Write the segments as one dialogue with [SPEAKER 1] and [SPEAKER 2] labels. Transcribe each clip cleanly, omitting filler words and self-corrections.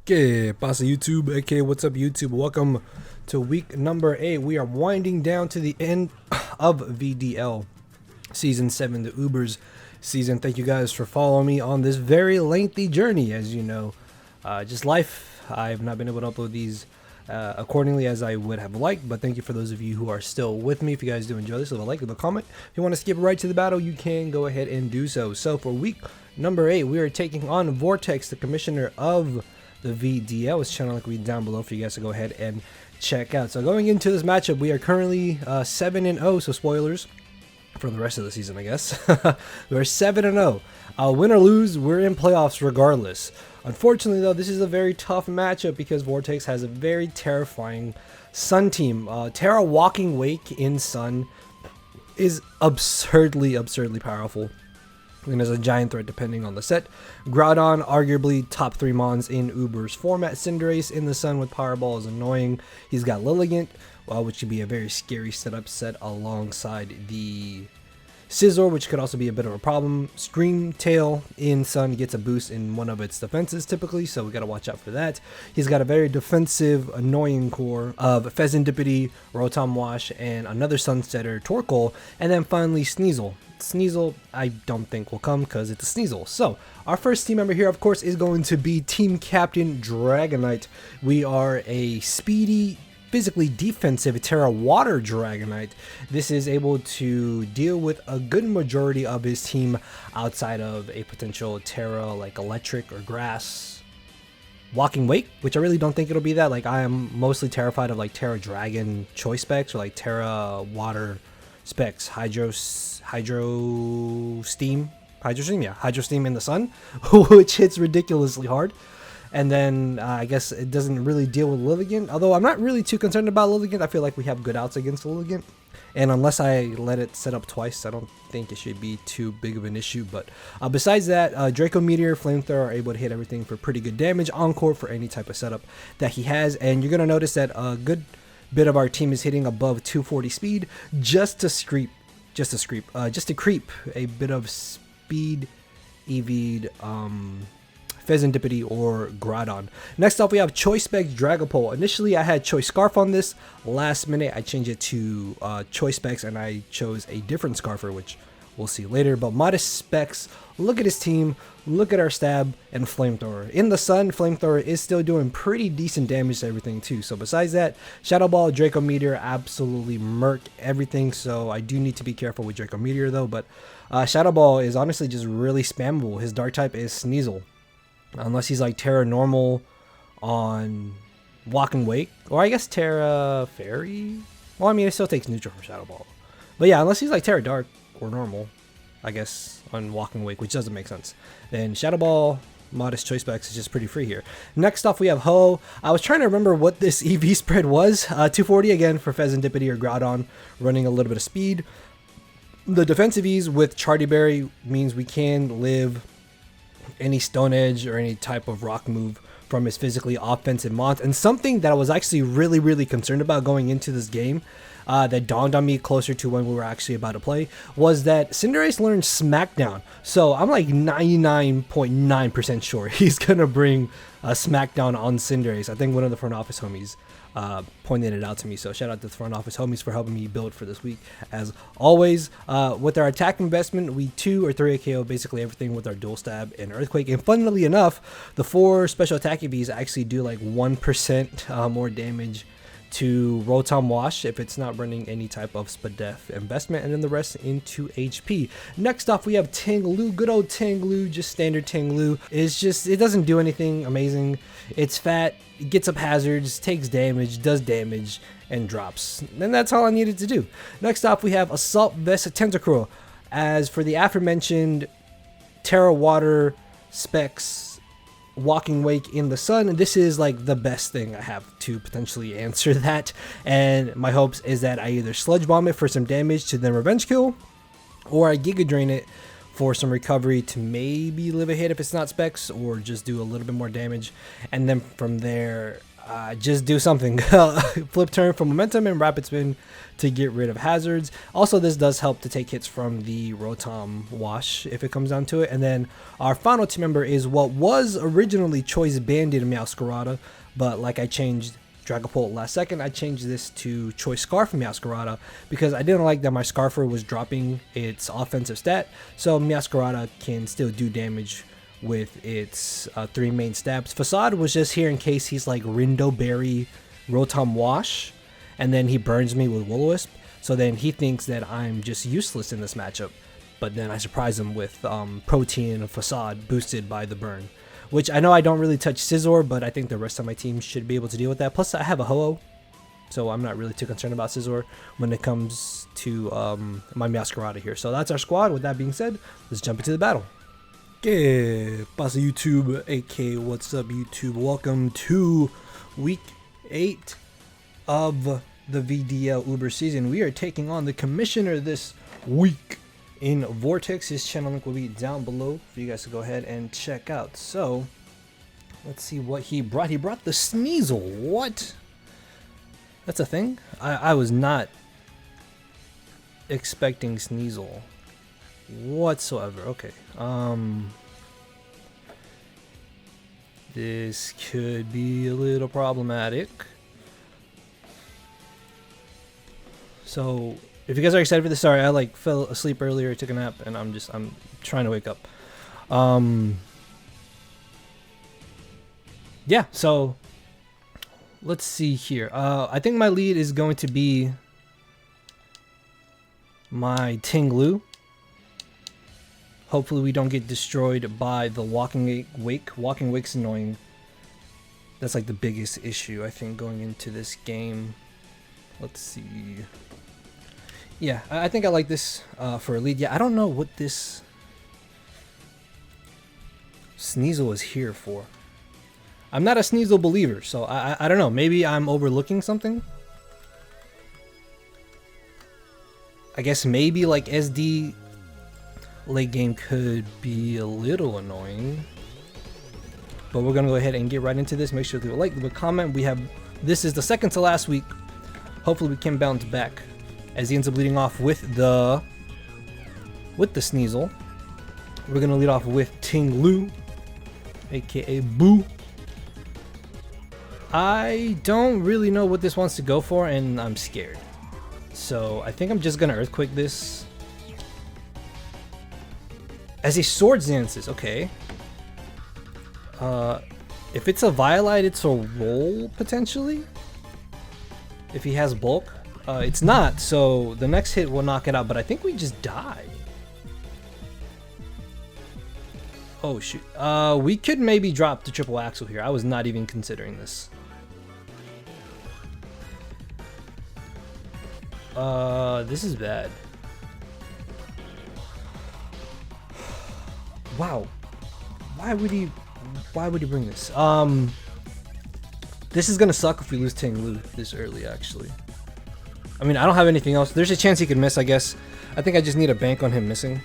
[SPEAKER 1] Que pasa YouTube, aka what's up YouTube? Welcome to week number 8. We are winding down to the end of VDL season 7, the Ubers season. Thank you guys for following me on this very lengthy journey. As you know, just life. I've not been able to upload these accordingly as I would have liked, but thank you for those of you who are still with me. If you guys do enjoy this, leave a like, leave a comment. If you want to skip right to the battle, you can go ahead and do so. So for week number 8, we are taking on Vortex, the commissioner of the VDL. His channel link will be down below for you guys to go ahead and check out. So going into this matchup, we are currently 7-0, so spoilers for the rest of the season, I guess. We're 7-0. Win or lose, we're in playoffs regardless. Unfortunately, though, this is a very tough matchup because Vortex has a very terrifying Sun team. TERA Walking Wake in Sun is absurdly powerful and is a giant threat depending on the set. Groudon, arguably top 3 mons in Uber's format. Cinderace in the Sun with Powerball is annoying. He's got Lilligant, which could be a very scary setup set alongside the Scizor, which could also be a bit of a problem. Scream Tail in Sun gets a boost in one of its defenses typically, so we gotta watch out for that. He's got a very defensive, annoying core of Fezandipity, Rotom Wash, and another Sunsetter, Torkoal, and then finally Sneasel. Sneasel, I don't think will come because it's a Sneasel. So, our first team member here, of course, is going to be Team Captain Dragonite. We are a speedy, physically defensive TERA Water Dragonite. This is able to deal with a good majority of his team outside of a potential TERA like Electric or Grass Walking Wake, which I really don't think it'll be that. Like, I am mostly terrified of like TERA Dragon Choice specs or like TERA Water specs, Hydro Steam in the Sun, which hits ridiculously hard. And then I guess it doesn't really deal with Lilligant, although I'm not really too concerned about Lilligant. I feel like we have good outs against Lilligant, and unless I let it set up twice, I don't think it should be too big of an issue. But besides that, Draco Meteor, Flamethrower are able to hit everything for pretty good damage. Encore for any type of setup that he has, and you're gonna notice that a good bit of our team is hitting above 240 speed just to creep a bit of speed EV'd Fezandipity or Groudon. Next up, we have Choice Specs Dragapult. Initially, I had Choice Scarf on this. Last minute, I changed it to Choice Specs, and I chose a different Scarfer, which we'll see later. But modest specs. Look at his team. Look at our stab and Flamethrower. In the Sun, Flamethrower is still doing pretty decent damage to everything too. So besides that, Shadow Ball, Draco Meteor absolutely murk everything. So I do need to be careful with Draco Meteor though. But Shadow Ball is honestly just really spammable. His Dark type is Sneasel. Unless he's like Terra Normal on Walking Wake. Or I guess Terra Fairy. Well, I mean, it still takes neutral from Shadow Ball. But yeah, unless he's like Terra Dark or Normal, I guess, on Walking Wake, which doesn't make sense. Then Shadow Ball, modest choice specs is just pretty free here. Next off, we have Ho. I was trying to remember what this EV spread was. 240 again for Fezandipity or Groudon, running a little bit of speed. The defensive ease with Chardy Berry means we can live any Stone Edge or any type of rock move from his physically offensive mons. And something that I was actually really concerned about going into this game that dawned on me closer to when we were actually about to play was that Cinderace learned Smackdown. So I'm like 99.9% sure he's gonna bring Smackdown on Cinderace. I think one of the front office homies pointed it out to me, so shout out to the front office homies for helping me build for this week. As always, with our attack investment, we 2 or 3 KO basically everything with our dual stab and earthquake. And funnily enough, the 4 special attack EVs actually do like 1% more damage to Rotom Wash if it's not running any type of Spadef investment, and then the rest into HP. Next off, we have Tanglu. Good old Tanglu, just standard Tanglu. It doesn't do anything amazing. It's fat, it gets up hazards, takes damage, does damage, and drops. And that's all I needed to do. Next off, we have Assault Vest Tentacruel. As for the aforementioned TERA Water specs Walking Wake in the Sun, this is like the best thing I have to potentially answer that, and my hopes is that I either Sludge Bomb it for some damage to then Revenge Kill, or I Giga Drain it for some recovery to maybe live a hit if it's not specs, or just do a little bit more damage, and then from there just do something. Flip turn for momentum and rapid spin to get rid of hazards. Also, this does help to take hits from the Rotom wash if it comes down to it. And then our final team member is what was originally Choice Bandit Meowscarada, but like I changed Dragapult last second, I changed this to Choice Scarf Meowscarada because I didn't like that my Scarfer was dropping its offensive stat, so Meowscarada can still do damage with its 3 main stabs. Facade was just here in case he's like Rindo Berry Rotom Wash, and then he burns me with Will-O-Wisp, so then he thinks that I'm just useless in this matchup, but then I surprise him with Protein and Facade boosted by the burn, which I know I don't really touch Scizor, but I think the rest of my team should be able to deal with that. Plus I have a Ho-Oh, so I'm not really too concerned about Scizor when it comes to my Meowscarada here. So that's our squad. With that being said, let's jump into the battle. Que pasa YouTube, aka what's up YouTube? Welcome to week 8 of the VDL Uber season. We are taking on the commissioner this week in Vortex. His channel link will be down below for you guys to go ahead and check out. So let's see what he brought. He brought the Sneasel. What? That's a thing? I was not expecting Sneasel whatsoever. Okay. This could be a little problematic. So if you guys are excited for this, sorry, I like fell asleep earlier, took a nap, and I'm trying to wake up. Yeah, so let's see here. I think my lead is going to be my Tinglu. Hopefully we don't get destroyed by the Walking Wake. Walking Wake's annoying. That's like the biggest issue, I think, going into this game. Let's see. Yeah, I think I like this for a lead. Yeah, I don't know what this Sneasel is here for. I'm not a Sneasel believer, so I don't know. Maybe I'm overlooking something. I guess maybe like SD late game could be a little annoying, but we're gonna go ahead and get right into this. Make sure to leave a like, leave a comment. This is the second to last week. Hopefully we can bounce back as he ends up leading off with the Sneasel. We're gonna lead off with Tinglu, aka Boo. I don't really know what this wants to go for, and I'm scared, so I think I'm just gonna Earthquake this. As he Swords Dances, okay. If it's a Violite, it's a roll, potentially. If he has bulk. It's not, so the next hit will knock it out, but I think we just die. Oh, shoot. We could maybe drop the triple axle here. I was not even considering this. This is bad. Wow, why would he bring this? This is gonna suck if we lose Tinglu this early, actually. I mean, I don't have anything else. There's a chance he could miss, I guess. I think I just need a bank on him missing,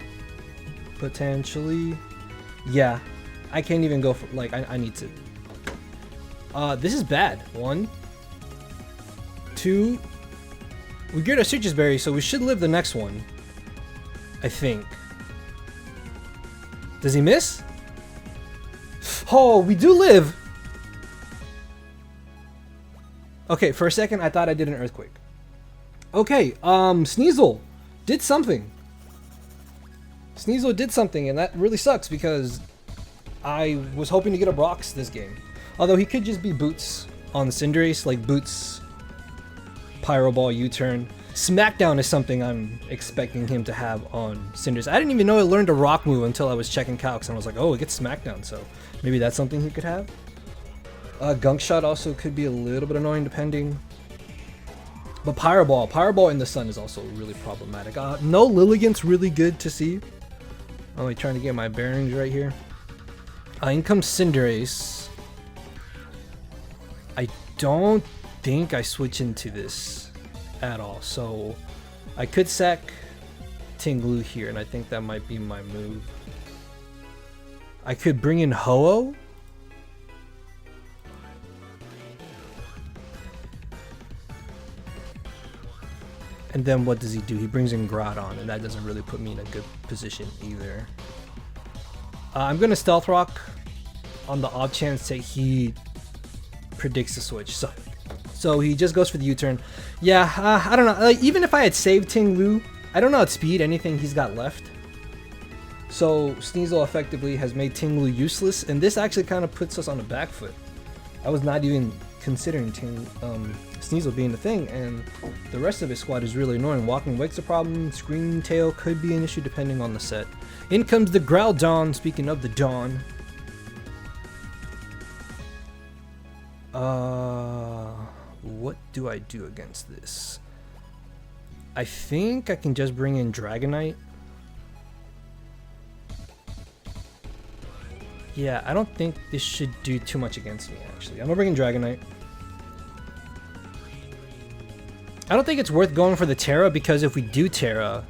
[SPEAKER 1] potentially. Yeah, I can't even go for, like, I need to. This is bad. 1, 2. We get our Citrus Berry, so we should live the next one, I think. Does he miss? Oh, we do live! Okay, for a second I thought I did an Earthquake. Okay, Sneasel did something. Sneasel did something, and that really sucks because I was hoping to get a Brox this game. Although he could just be Boots on the Cinderace, like Boots, Pyro Ball, U-Turn. Smackdown is something I'm expecting him to have on Cinderace. I didn't even know it learned a rock move until I was checking calcs, and I was like, oh, it gets Smackdown, so maybe that's something he could have. Gunk Shot also could be a little bit annoying depending. But Pyro Ball in the sun is also really problematic. No Lilligant's really good to see. I'm only trying to get my bearings right here. In comes Cinderace. I don't think I switch into this at all, so I could sack Tinglu here, and I think that might be my move. I could bring in Ho-Oh. And then what does he do? He brings in Groudon, and that doesn't really put me in a good position either. I'm gonna Stealth Rock on the off chance that he predicts the switch. So he just goes for the U-turn. Yeah, I don't know. Like, even if I had saved Ting Lu, I don't know outspeed anything he's got left. So Sneasel effectively has made Ting Lu useless, and this actually kind of puts us on the back foot. I was not even considering Sneasel being the thing, and the rest of his squad is really annoying. Walking Wake's a problem, Scream Tail could be an issue depending on the set. In comes the Groudon, speaking of the Dawn. What do I do against this? I think I can just bring in Dragonite. Yeah, I don't think this should do too much against me, actually. I'm gonna bring in Dragonite. I don't think it's worth going for the Terra, because if we do Terra,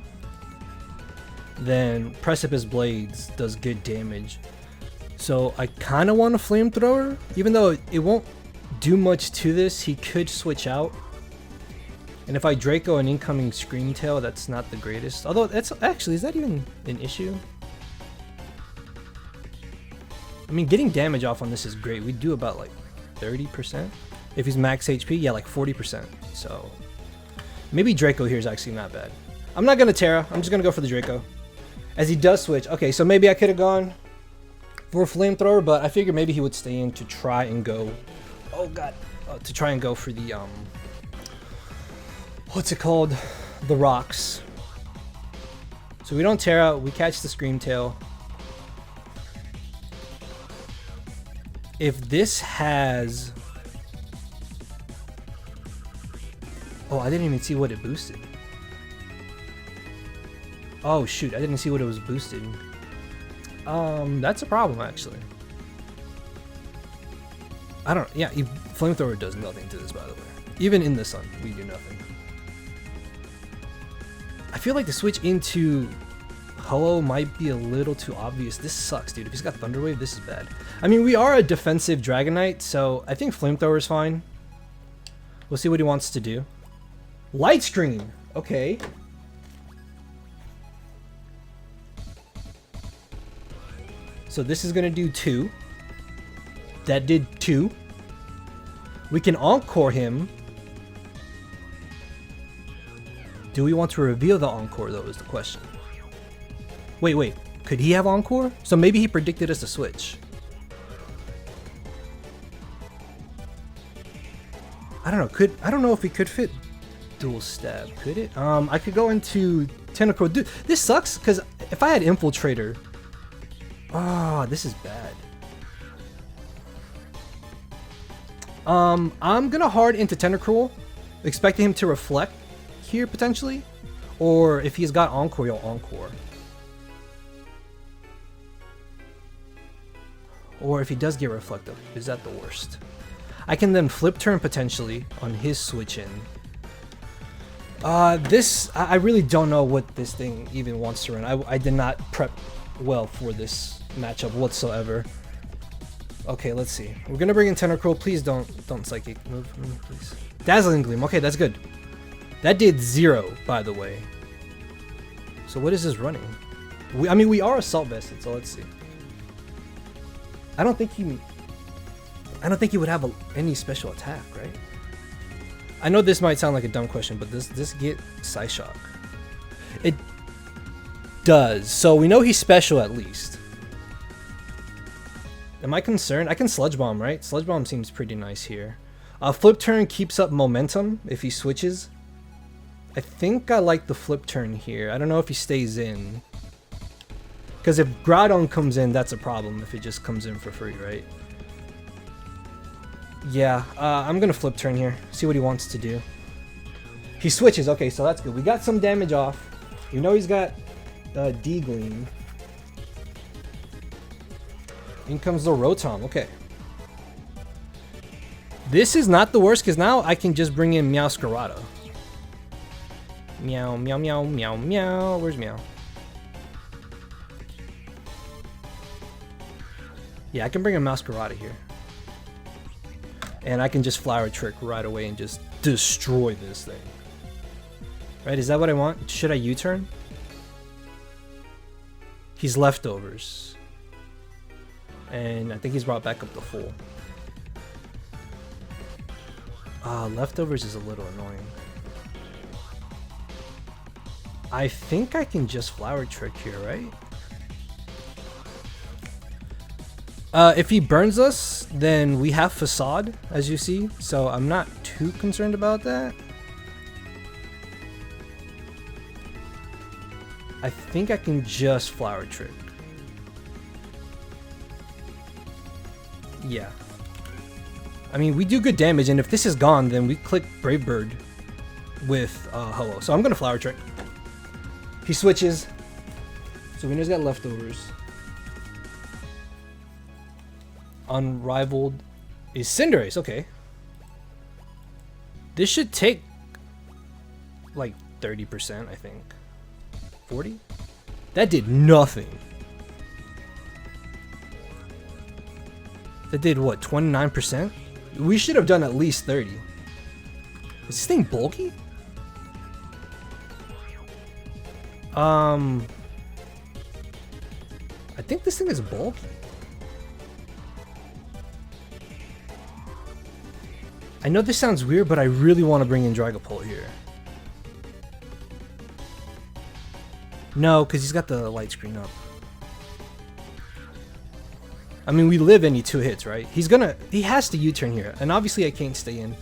[SPEAKER 1] then Precipice Blades does good damage. So I kind of want a Flamethrower, even though it won't do much to this. He could switch out. And if I Draco an incoming Scream Tail, that's not the greatest. Although, that's actually, is that even an issue? I mean, getting damage off on this is great. We do about like 30%. If he's max HP, yeah, like 40%. So maybe Draco here is actually not bad. I'm not going to Terra. I'm just going to go for the Draco. As he does switch. Okay, so maybe I could have gone for a Flamethrower, but I figured maybe he would stay in to try and go... Oh, God. To try and go for the... What's it called? The rocks. So we don't Terra. We catch the Scream Tail. If this has... Oh, I didn't even see what it boosted. Oh, shoot. I didn't see what it was boosting. That's a problem, actually. I don't... Yeah, Flamethrower does nothing to this, by the way. Even in the sun, we do nothing. I feel like the switch into Ho-Oh might be a little too obvious. This sucks, dude. If he's got Thunder Wave, this is bad. I mean, we are a defensive Dragonite, so I think Flamethrower is fine. We'll see what he wants to do. Light Screen! Okay. So this is going to do 2. That did 2. We can Encore him. Do we want to reveal the Encore, though, is the question. Wait. Could he have Encore? So maybe he predicted us to switch. I don't know. I don't know if he could fit Dual Stab. Could it? I could go into Tentacruel. Dude, this sucks, because if I had Infiltrator... Oh, this is bad. I'm gonna hard into Tentacruel, expecting him to reflect here potentially, or if he's got Encore, he'll Encore. Or if he does get Reflective, is that the worst? I can then Flip Turn potentially on his switch in. I really don't know what this thing even wants to run. I did not prep well for this matchup whatsoever. Okay, let's see. We're gonna bring in Tentacruel. Please don't Psychic move, please. Dazzling Gleam. Okay, that's good. That did 0, by the way. So what is this running? I mean, we are Assault Vested, so let's see. I don't think he would have any special attack, right? I know this might sound like a dumb question, but does this get Psyshock? It does. So we know he's special at least. Am I concerned? I can Sludge Bomb, right? Sludge Bomb seems pretty nice here. Flip Turn keeps up momentum if he switches. I think I like the Flip Turn here. I don't know if he stays in. Because if Groudon comes in, that's a problem if it just comes in for free, right? Yeah, I'm going to Flip Turn here. See what he wants to do. He switches. Okay, so that's good. We got some damage off. We know he's got D-Gleam. In comes the Rotom. Okay. This is not the worst because now I can just bring in Meowscarada. Meow, meow, meow, meow, meow. Where's Meow? Yeah, I can bring in Meowscarada here. And I can just Flower Trick right away and just destroy this thing. Right, is that what I want? Should I U-turn? He's leftovers. And I think he's brought back up to full. Leftovers is a little annoying. I think I can just Flower Trick here, right? If he burns us, then we have Facade, as you see. So I'm not too concerned about that. I think I can just Flower Trick. Yeah. I mean, we do good damage, and if this is gone, then we click Brave Bird with Ho-Oh. So I'm gonna Flower Trick. He switches. So Winner's got leftovers. Unrivaled is Cinderace, okay. This should take like 30%, I think. 40? That did nothing. That did what, 29%? We should have done at least 30. Is this thing bulky? I think this thing is bulky. I know this sounds weird, but I really want to bring in Dragapult here. No, because he's got the light screen up. I mean, we live any 2 hits, right? He has to U-turn here, and obviously I can't stay in.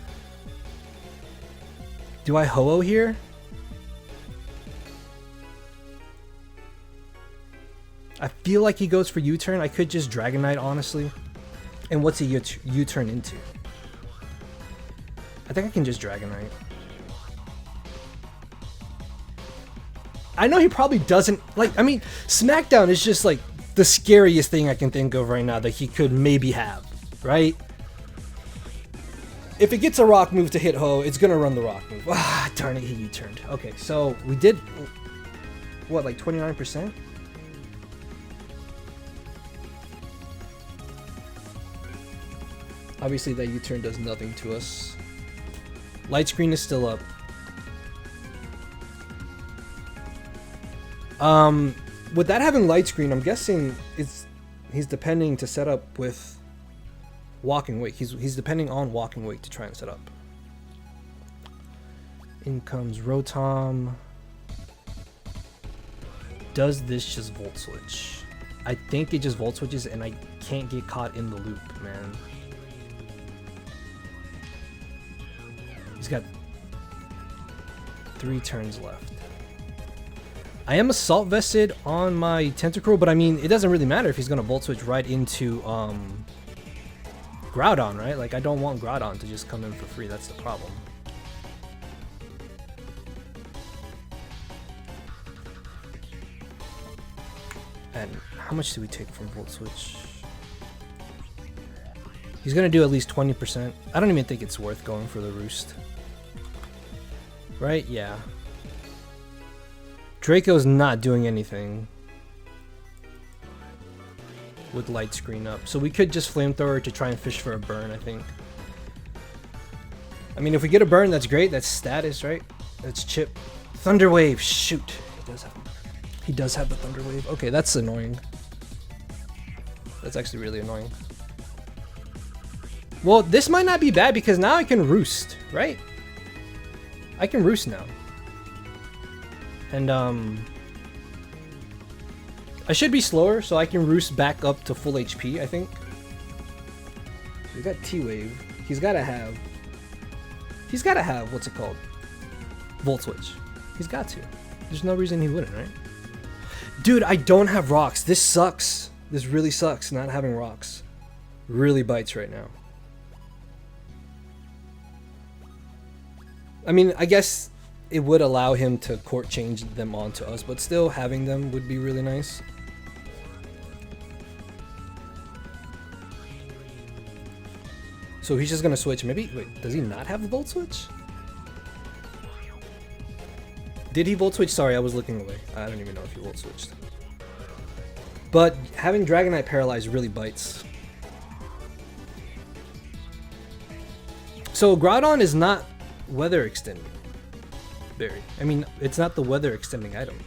[SPEAKER 1] Do I Ho-Oh here? I feel like he goes for U-turn. I could just Dragonite, honestly. And what's he U-turn into? I think I can just Dragonite. I know he probably doesn't like. I mean, Smackdown is just like the scariest thing I can think of right now that he could maybe have, right? If it gets a rock move to hit Ho, it's gonna run the rock move. Ah, darn it, he U-turned. Okay, so we did what, like 29%? Obviously, that U-turn does nothing to us. Light screen is still up. With that having light screen, I'm guessing he's depending to set up with Walking Wake. He's depending on Walking Wake to try and set up. In comes Rotom. Does this just Volt Switch? I think it just Volt Switches, and I can't get caught in the loop, man. He's got 3 turns left. I am Assault Vested on my Tentacruel, but I mean, it doesn't really matter if he's gonna Volt Switch right into Groudon, right? Like, I don't want Groudon to just come in for free. That's the problem. And how much do we take from Volt Switch? He's gonna do at least 20%. I don't even think it's worth going for the Roost. Right? Yeah. Draco's not doing anything with light screen up. So we could just Flamethrower to try and fish for a burn, I think. I mean, if we get a burn, that's great. That's status, right? That's chip. Thunder Wave. Shoot. He does have the Thunder Wave. Okay, that's annoying. That's actually really annoying. Well, this might not be bad because now I can Roost, right? I can Roost now. And I should be slower, so I can Roost back up to full HP, I think. We got T-Wave. He's gotta have, what's it called? Volt Switch. He's got to. There's no reason he wouldn't, right? Dude, I don't have rocks. This sucks. This really sucks, not having rocks. Really bites right now. I mean, I guess it would allow him to court change them onto us, but still having them would be really nice. So he's just gonna switch. Maybe, wait, does he not have the Volt Switch? Did he Volt Switch? Sorry, I was looking away. I don't even know if he Volt Switched. But having Dragonite Paralyzed really bites. So Groudon is not weather extending. Berry. I mean, it's not the weather extending item.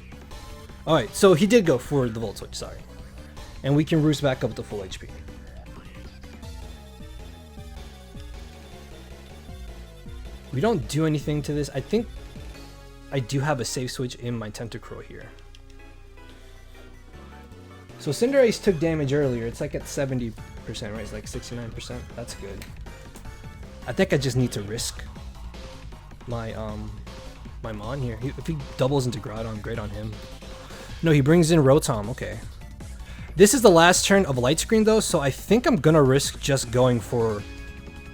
[SPEAKER 1] Alright, so he did go for the Volt Switch, sorry. And we can roost back up to full HP. We don't do anything to this. I think I do have a safe switch in my Tentacruel here. So Cinderace took damage earlier. It's like at 70%, right? It's like 69%. That's good. I think I just need to risk my my Mon here. If he doubles into Groudon, great on him. No, he brings in Rotom. Okay. This is the last turn of Light Screen though, so I think I'm gonna risk just going for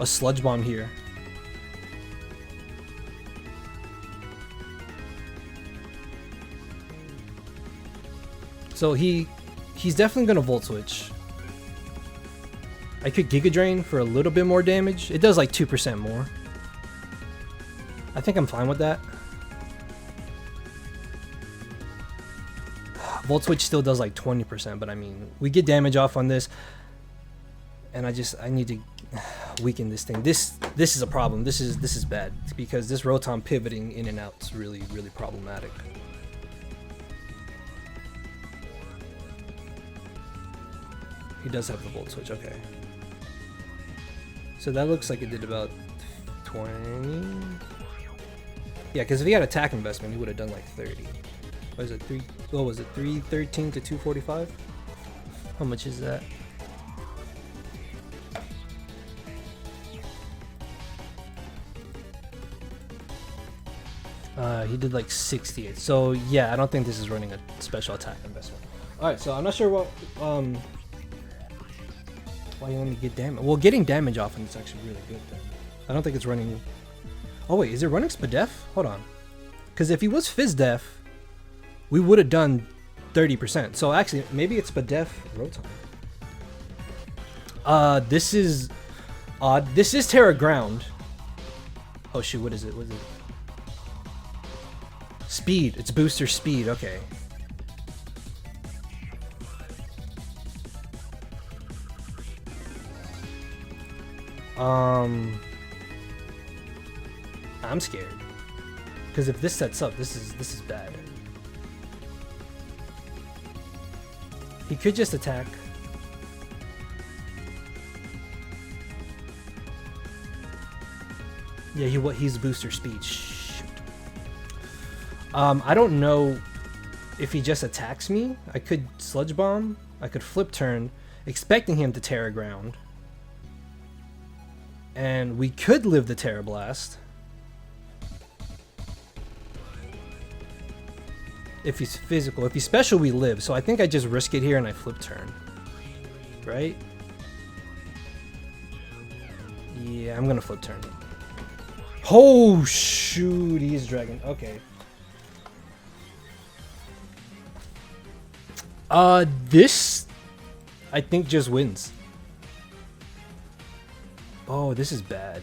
[SPEAKER 1] a Sludge Bomb here. So he's definitely gonna Volt Switch. I could Giga Drain for a little bit more damage. It does like 2% more. I think I'm fine with that. Volt Switch still does like 20%, but I mean, we get damage off on this, and I need to weaken this thing. This is a problem. This is bad because this Rotom pivoting in and out is really problematic. He does have the Volt Switch, okay. So that looks like it did about 20. Yeah, because if he had attack investment, he would have done like 30. What is it? What was it? 313 to 245? How much is that? He did like 68. So yeah, I don't think this is running a special attack investment. Alright, so I'm not sure what why you let me get damage. Well, getting damage off him is actually really good then. I don't think it's running. Oh wait, is it running Spadef? Hold on. Because if he was Fizdef, we would have done 30%. So actually, maybe it's Spadef Rotom. This is odd. This is Terra Ground. Oh shoot, what is it? What is it? Speed. It's booster speed. Okay. I'm scared. Because if this sets up, this is bad. He could just attack. Yeah, he's booster speed. Shoot. I don't know if he just attacks me. I could Sludge Bomb. I could Flip Turn, expecting him to Terra Ground. And we could live the Terra Blast. If he's physical. If he's special, we live. So I think I just risk it here and I Flip Turn. Right? Yeah, I'm gonna Flip Turn. Oh, shoot. He's Dragon. Okay. This, I think, just wins. Oh, this is bad.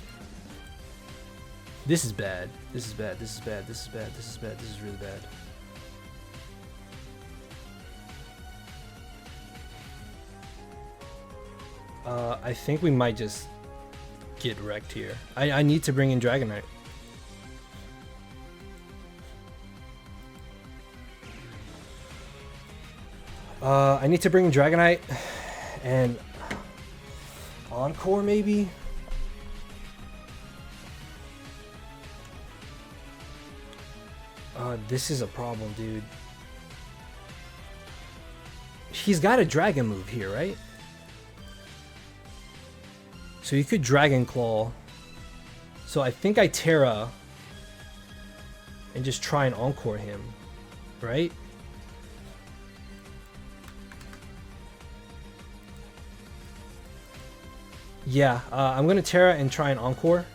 [SPEAKER 1] This is bad. This is bad. This is bad. This is bad. This is bad. This is really bad. I think we might just get wrecked here. I need to bring in Dragonite. I need to bring in Dragonite and Encore maybe. This is a problem, dude. He's got a Dragon move here, right? So you could Dragon Claw. So I think I Terra and just try and Encore him, right? Yeah, I'm gonna Terra and try and Encore.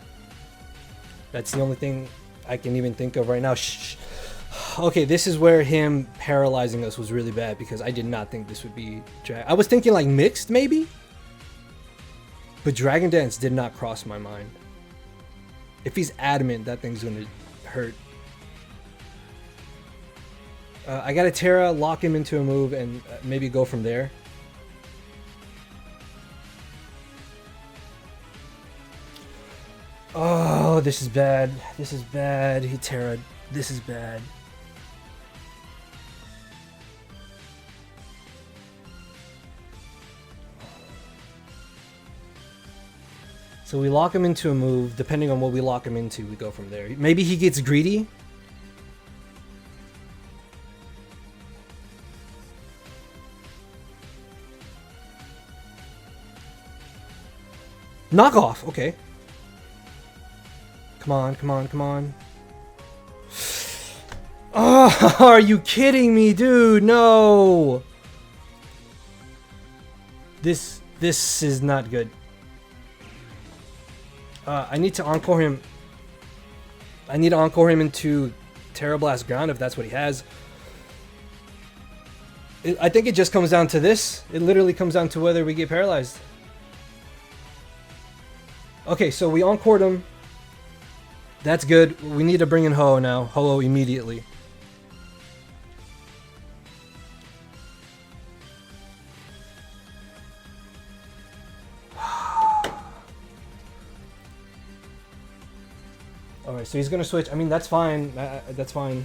[SPEAKER 1] That's the only thing I can even think of right now. Shh. Okay, this is where him paralyzing us was really bad because I did not think this would be I was thinking like mixed maybe, but Dragon Dance did not cross my mind. If he's adamant, that thing's gonna hurt. I gotta Terra, lock him into a move, and maybe go from there. Oh, this is bad. This is bad. He Terra. This is bad. So we lock him into a move. Depending on what we lock him into, we go from there. Maybe he gets greedy. Knock off. Okay. Come on, come on, come on. Oh, are you kidding me, dude? No. This is not good. I need to encore him. I need to encore him into Terra Blast Ground if that's what he has. I think it just comes down to this. It literally comes down to whether we get paralyzed. Okay, so we encored him. That's good. We need to bring in Ho now. Ho immediately. Alright, so he's gonna switch. I mean, that's fine. That's fine.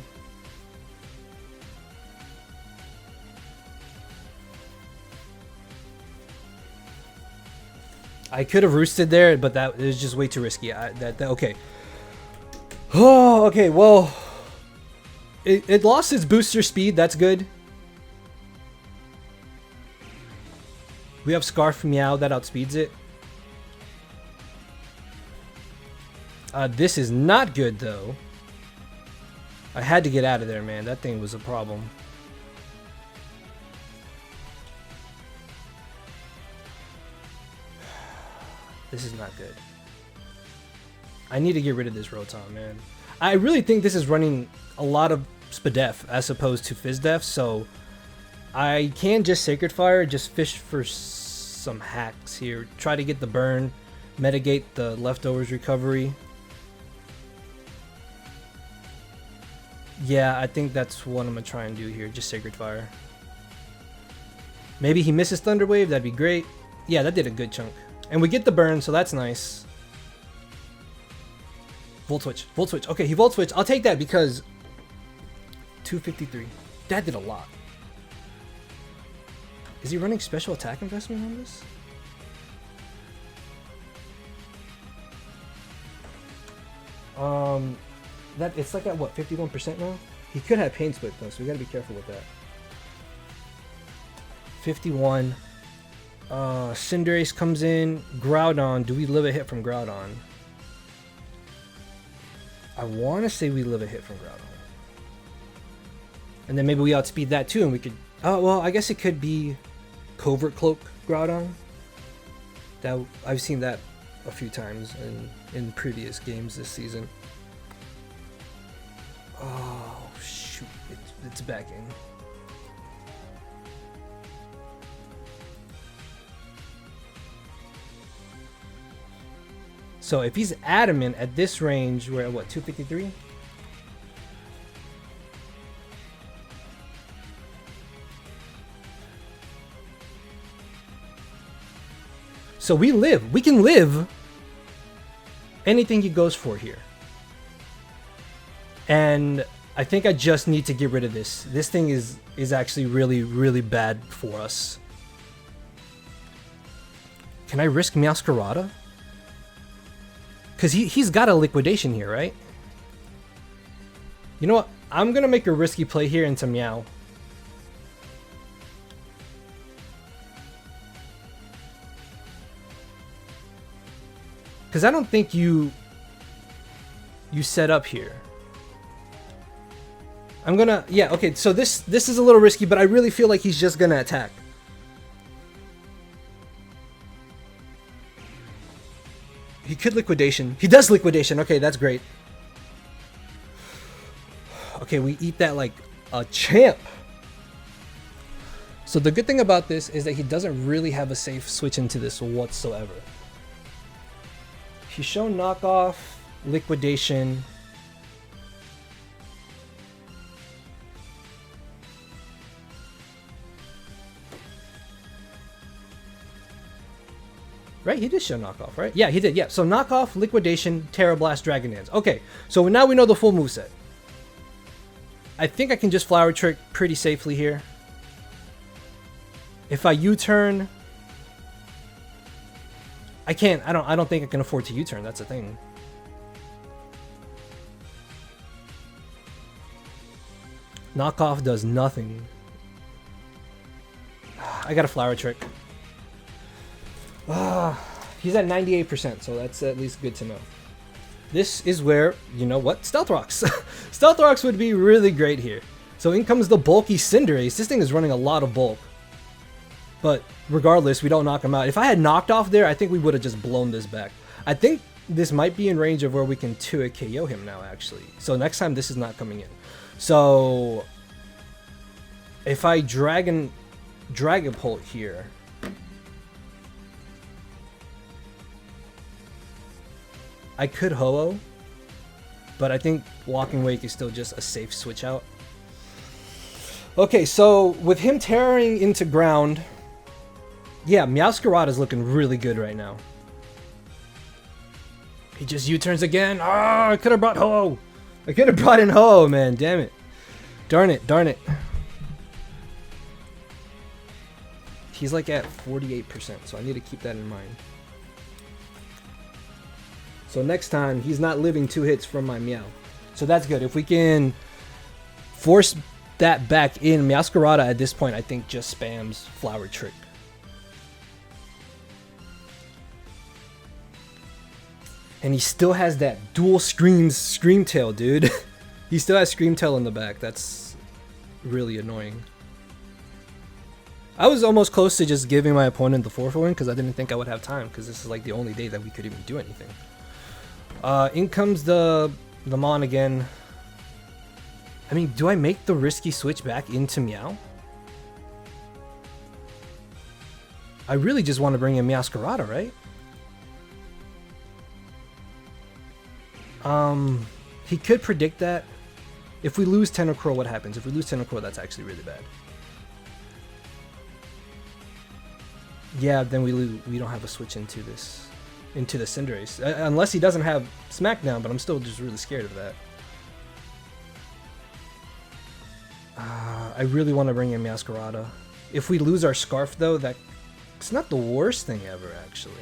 [SPEAKER 1] I could have roosted there, but that is just way too risky. Okay. Oh, okay. Well, it lost its booster speed. That's good. We have Scarf Meow that outspeeds it. This is not good though. I had to get out of there, man. That thing was a problem. This is not good. I need to get rid of this Rotom, man. I really think this is running a lot of Spadef as opposed to Fizdef, so I can just Sacred Fire, just fish for some hacks here. Try to get the burn, mitigate the leftovers recovery. Yeah, I think that's what I'm gonna try and do here. Just Sacred Fire. Maybe he misses Thunder Wave. That'd be great. Yeah, that did a good chunk. And we get the burn, so that's nice. Volt Switch. Volt Switch. Okay, he Volt Switch. I'll take that because 253. That did a lot. Is he running special attack investment on this? That it's like at what, 51% now? He could have Pain Split though, so we gotta be careful with that. 51. Cinderace comes in. Groudon. Do we live a hit from Groudon? I want to say we live a hit from Groudon. And then maybe we outspeed that too, and we could... Oh, well, I guess it could be Covert Cloak Groudon. That I've seen that a few times in previous games this season. Oh, shoot. It's back in. So if he's adamant at this range, we're at what, 253? So we live. We can live anything he goes for here. And I think I just need to get rid of this. This thing is actually really, really bad for us. Can I risk Meowscarada? Because he's got a liquidation here, right? You know what? I'm going to make a risky play here into Meow. Because I don't think you set up here. I'm going to... Yeah, okay. So this is a little risky, but I really feel like he's just going to attack. He could liquidation. He does liquidation. Okay, that's great. Okay, we eat that like a champ. So the good thing about this is that he doesn't really have a safe switch into this whatsoever. He's shown knockoff, liquidation. Right, he did show knockoff, right? Yeah, he did. Yeah, so knockoff, liquidation, Terra Blast, Dragon Dance. Okay, so now we know the full moveset. I think I can just Flower Trick pretty safely here. If I U-turn, I can't. I don't think I can afford to U-turn. That's the thing. Knockoff does nothing. I got a Flower Trick. He's at 98%, so that's at least good to know. This is where, you know what? Stealth Rocks. Stealth Rocks would be really great here. So in comes the bulky Cinderace. This thing is running a lot of bulk. But regardless, we don't knock him out. If I had knocked off there, I think we would have just blown this back. I think this might be in range of where we can 2 KO him now, actually. So next time, this is not coming in. So if I Dragon Pult here, I could Ho-Oh, but I think Walking Wake is still just a safe switch out. Okay, so with him tearing into ground, yeah, Meowscarada is looking really good right now. He just U-turns again. Ah, I could have brought Ho-Oh. I could have brought in Ho-Oh, man. Damn it. Darn it, darn it. He's like at 48%, so I need to keep that in mind. So next time, he's not living 2 hits from my Meow. So that's good. If we can force that back in, Meowscarada at this point, I think just spams Flower Trick. And he still has that dual Scream Tail, dude. He still has Scream Tail in the back. That's really annoying. I was almost close to just giving my opponent the 4-for win because I didn't think I would have time, because this is like the only day that we could even do anything. In comes the Mon again. I mean, do I make the risky switch back into Meow? I really just want to bring in Meowscarada, right? He could predict that. If we lose Tentacruel, what happens? If we lose Tentacruel, that's actually really bad. Yeah, then we don't have a switch into this, into the Cinderace, unless he doesn't have Smackdown. But I'm still just really scared of that. I really want to bring in Meowscarada. If we lose our Scarf, though, it's not the worst thing ever, actually.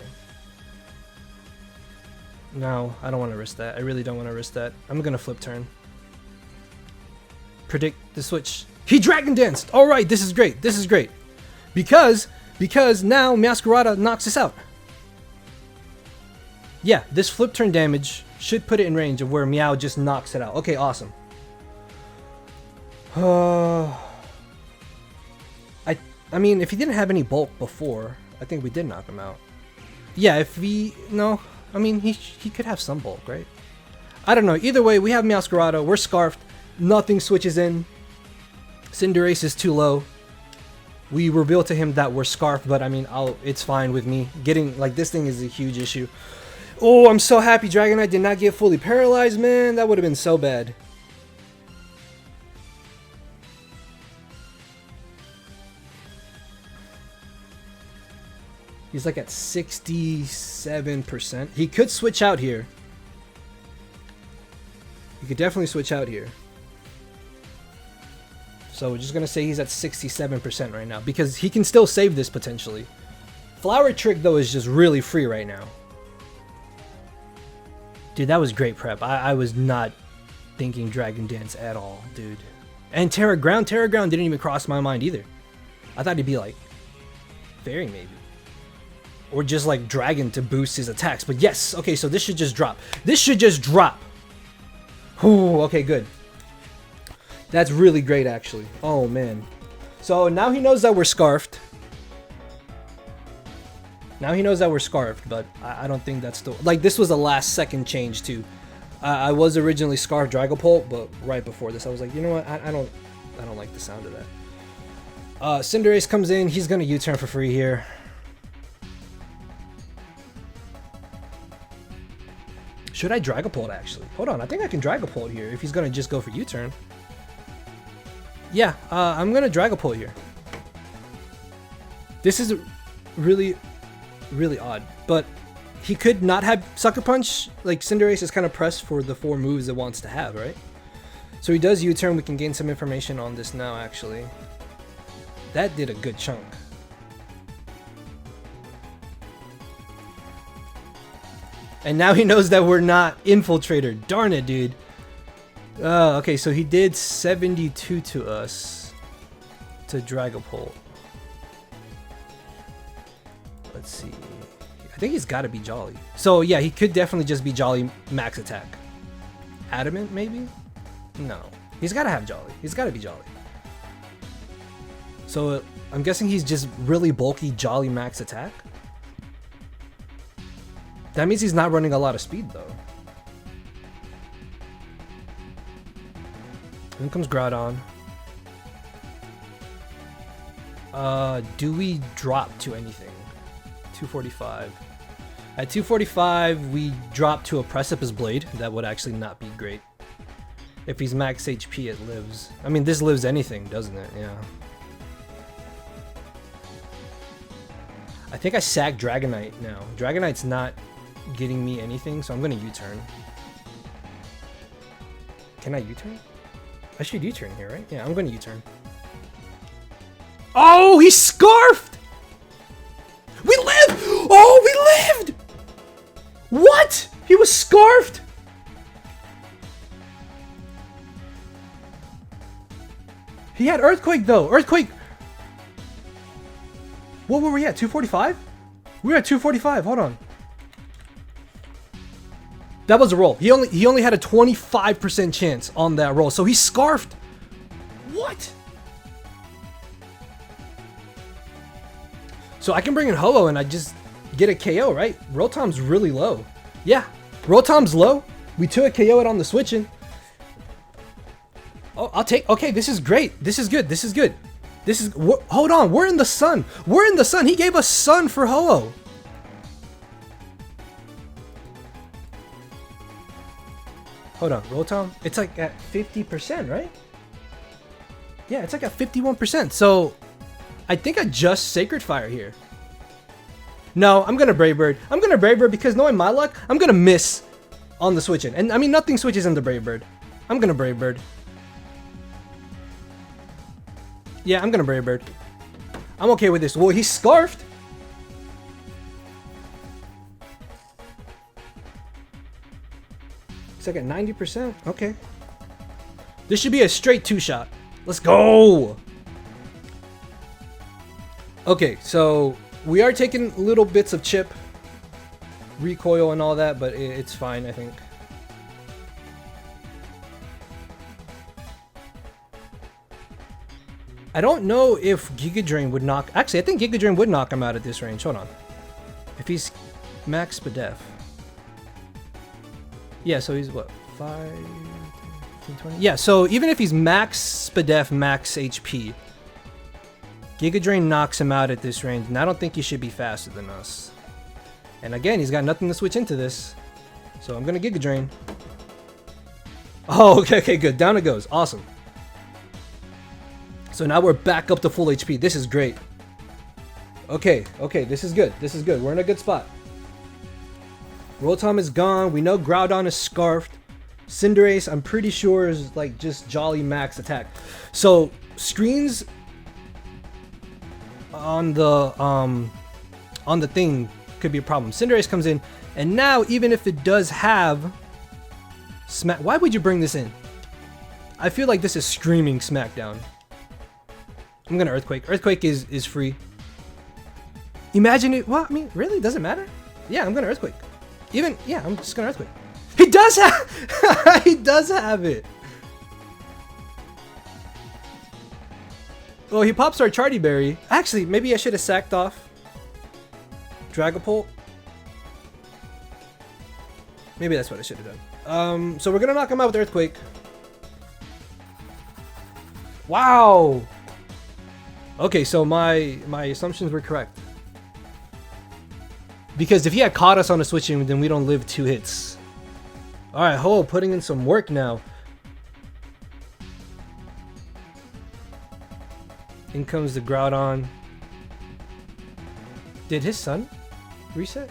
[SPEAKER 1] No, I don't want to risk that. I really don't want to risk that. I'm gonna flip turn. Predict the switch. He Dragon Danced! Alright, this is great. This is great. Because now Meowscarada knocks us out. Yeah, this flip turn damage should put it in range of where Meow just knocks it out. Okay, awesome. I mean, if he didn't have any bulk before, I think we did knock him out. Yeah, if we... No, I mean, he could have some bulk, right? I don't know. Either way, we have Meowscarada. We're Scarfed. Nothing switches in. Cinderace is too low. We reveal to him that we're Scarfed, but I mean, it's fine with me. Getting, like, this thing is a huge issue. Oh, I'm so happy Dragonite did not get fully paralyzed, man. That would have been so bad. He's like at 67%. He could switch out here. He could definitely switch out here. So we're just going to say he's at 67% right now, because he can still save this potentially. Flower Trick, though, is just really free right now. Dude, that was great prep. I was not thinking Dragon Dance at all, dude. And Terra Ground didn't even cross my mind either. I thought he'd be like Fairy maybe. Or just like Dragon to boost his attacks. But yes, okay, so this should just drop. This should just drop. Ooh, okay, good. That's really great, actually. Oh, man. So now he knows that we're Scarfed. Now he knows that we're Scarfed, but I don't think that's still... Like, this was a last-second change, too. I was originally Scarfed Dragapult, but right before this, I was like, you know what? I don't like the sound of that. Cinderace comes in. He's going to U-turn for free here. Should I Dragapult, actually? Hold on, I think I can Dragapult here if he's going to just go for U-turn. Yeah, I'm going to Dragapult here. This is really, really odd. But he could not have Sucker Punch. Like, Cinderace is kind of pressed for the 4 moves it wants to have, right? So he does U-turn. We can gain some information on this now, actually. That did a good chunk. And now he knows that we're not Infiltrator. Darn it, dude. Okay, so he did 72 to us. To Dragapult. Let's see. I think he's got to be Jolly. So yeah, he could definitely just be Jolly max attack. Adamant, maybe? No. He's got to have Jolly. He's got to be Jolly. So I'm guessing he's just really bulky Jolly max attack. That means he's not running a lot of speed though. Then comes Groudon. Do we drop to anything? 245. At 245, we drop to a Precipice Blade. That would actually not be great. If he's max HP, it lives. I mean, this lives anything, doesn't it? Yeah. I think I sack Dragonite now. Dragonite's not getting me anything, so I'm gonna U-turn. Can I U-turn? I should U-turn here, right? Yeah, I'm gonna U-turn. Oh, he scarfed! We lived! Oh, we lived! What? He was scarfed? He had Earthquake though. Earthquake. What were we at? 245? We were at 245. Hold on. That was a roll. He only had a 25% chance on that roll. So he scarfed. What? So I can bring in Ho-Oh and I just get a KO, right? Rotom's really low. Yeah, Rotom's low. We took a KO it on the switching. Oh, I'll take. Okay, this is great. This is good. This is good. This is. Hold on. We're in the sun. We're in the sun. He gave us sun for Ho-Oh. Hold on, Rotom. It's like at 50%, right? Yeah, it's like at 51%. So I think I just Sacred Fire here. No, I'm gonna Brave Bird. I'm gonna Brave Bird because knowing my luck, I'm gonna miss on the switching. And I mean, nothing switches in the Brave Bird. I'm gonna Brave Bird. Yeah, I'm gonna Brave Bird. I'm okay with this. Well, he's scarfed. It's like at 90%. Okay. This should be a straight 2-shot. Let's go. Okay, so we are taking little bits of chip, recoil and all that, but it's fine, I think. I don't know if Giga Drain would knock... Actually, I think Giga Drain would knock him out at this range. Hold on. If he's max Spadef. Yeah, so he's what? 5, 10, 20? Yeah, so even if he's max Spadef, max HP, Giga Drain knocks him out at this range, and I don't think he should be faster than us. And again, he's got nothing to switch into this. So I'm gonna Giga Drain. Oh, okay, good. Down it goes. Awesome. So now we're back up to full HP. This is great. Okay, this is good. This is good. We're in a good spot. Rotom is gone. We know Groudon is scarfed. Cinderace, I'm pretty sure, is like just Jolly max attack. So screens on the thing could be a problem. Cinderace comes in, and now even if it does have smack, why would you bring this in? I feel like this is screaming Smackdown. I'm gonna Earthquake. Earthquake is free. Imagine it. Well, I mean, really, does it matter? Yeah, I'm gonna Earthquake. Even, yeah, I'm just gonna Earthquake. He does have, he does have it. Oh, he pops our Charty Berry. Actually, maybe I should have sacked off Dragapult. Maybe that's what I should have done. So we're gonna knock him out with Earthquake. Wow. Okay, so my assumptions were correct. Because if he had caught us on a switching, then we don't live 2 hits. Alright, Ho, putting in some work now. In comes the Groudon. Did his sun reset?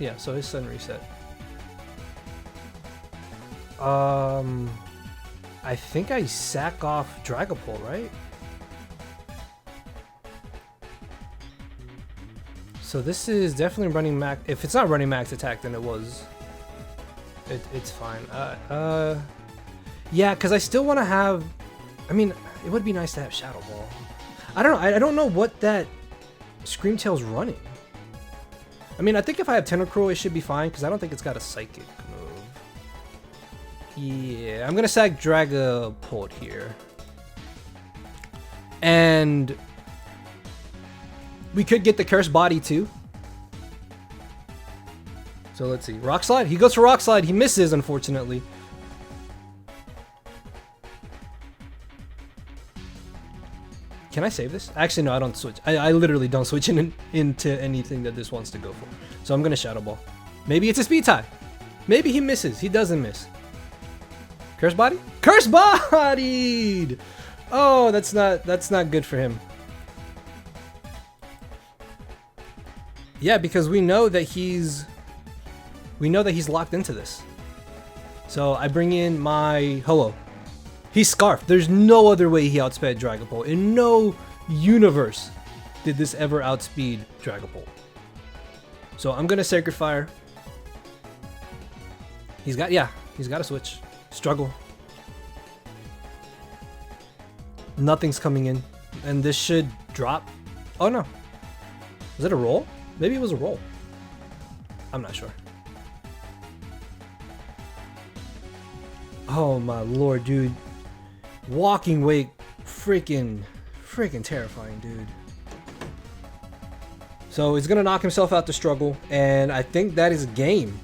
[SPEAKER 1] Yeah, so his sun reset. I think I sack off Dragapult, right? So this is definitely running max. If it's not running max attack, then it was. It's fine. Yeah, because I still want to have. I mean, it would be nice to have Shadow Ball. I don't know. I don't know what that Screamtail's running. I mean, I think if I have Tentacruel, it should be fine because I don't think it's got a Psychic move. Yeah, I'm gonna sack Dragapult here, and we could get the Cursed Body too. So let's see. Rock Slide. He goes for Rock Slide. He misses, unfortunately. Can I save this? Actually, no, I don't switch. I literally don't switch into anything that this wants to go for. So I'm going to Shadow Ball. Maybe it's a speed tie. Maybe he misses. He doesn't miss. Curse Body? Curse Bodied! Oh, that's not good for him. Yeah, because we know that he's locked into this. So I bring in my Ho-Oh. He's Scarfed. There's no other way he outsped Dragapult. In no universe did this ever outspeed Dragapult. So I'm gonna Sacred Fire. He's got a switch. Struggle. Nothing's coming in. And this should drop. Oh no. Was it a roll? Maybe it was a roll. I'm not sure. Oh my lord, dude. Walking Wake, freaking terrifying, dude. So he's gonna knock himself out to Struggle, and I think that is game.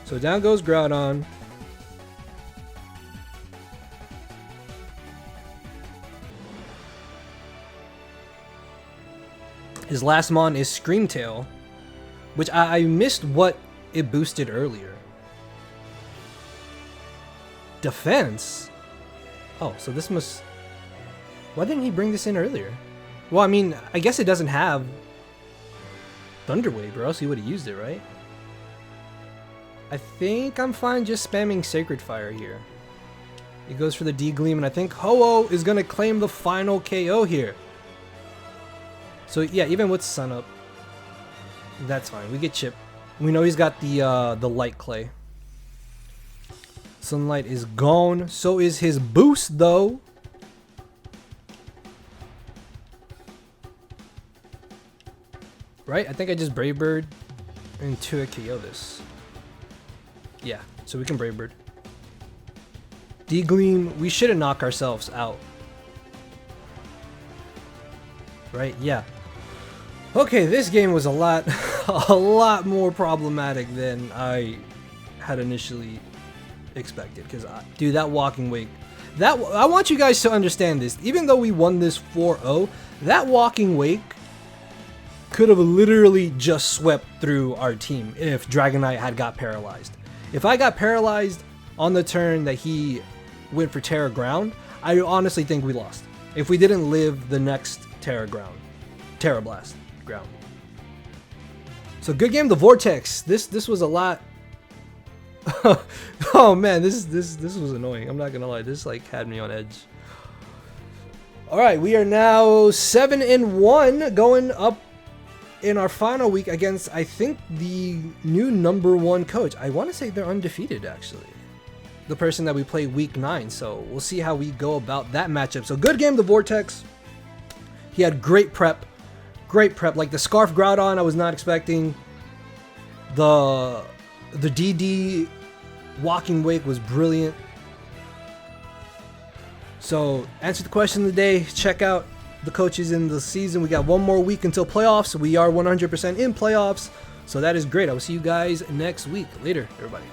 [SPEAKER 1] So down goes Groudon. His last mon is Screamtail, which I missed what it boosted earlier. Defense? Oh, so this must... Why didn't he bring this in earlier? Well, I mean, I guess it doesn't have Thunder Wave, or else he would have used it, right? I think I'm fine just spamming Sacred Fire here. He goes for the D-Gleam, and I think Ho-Oh is going to claim the final KO here. So yeah, even with Sun Up, that's fine. We get Chip. We know he's got the Light Clay. Sunlight is gone. So is his boost, though. Right? I think I just Brave Bird into a KO this. Yeah, so we can Brave Bird. D-Gleam, we shouldn't knock ourselves out. Right? Yeah. Okay, this game was a lot more problematic than I had initially expected. Because, dude, that Walking Wake, I want you guys to understand this. Even though we won this 4-0, that Walking Wake could have literally just swept through our team if Dragonite had got paralyzed. If I got paralyzed on the turn that he went for Terra Ground, I honestly think we lost. If we didn't live the next Terra Blast ground. So good game, the Vortex. This was a lot. Oh man, this was annoying. I'm not gonna lie, this like had me on edge. All right, we are now 7-1, going up in our final week against, I think, the new #1 coach. I want to say they're undefeated, actually. The person that we play week 9. So we'll see how we go about that matchup. So good game, the Vortex. He had great prep. Like the Scarf Groudon, I was not expecting. The DD Walking Wake was brilliant. So answer the question of the day. Check out the coaches in the season. We got one more week until playoffs. We are 100% in playoffs. So that is great. I will see you guys next week. Later, everybody.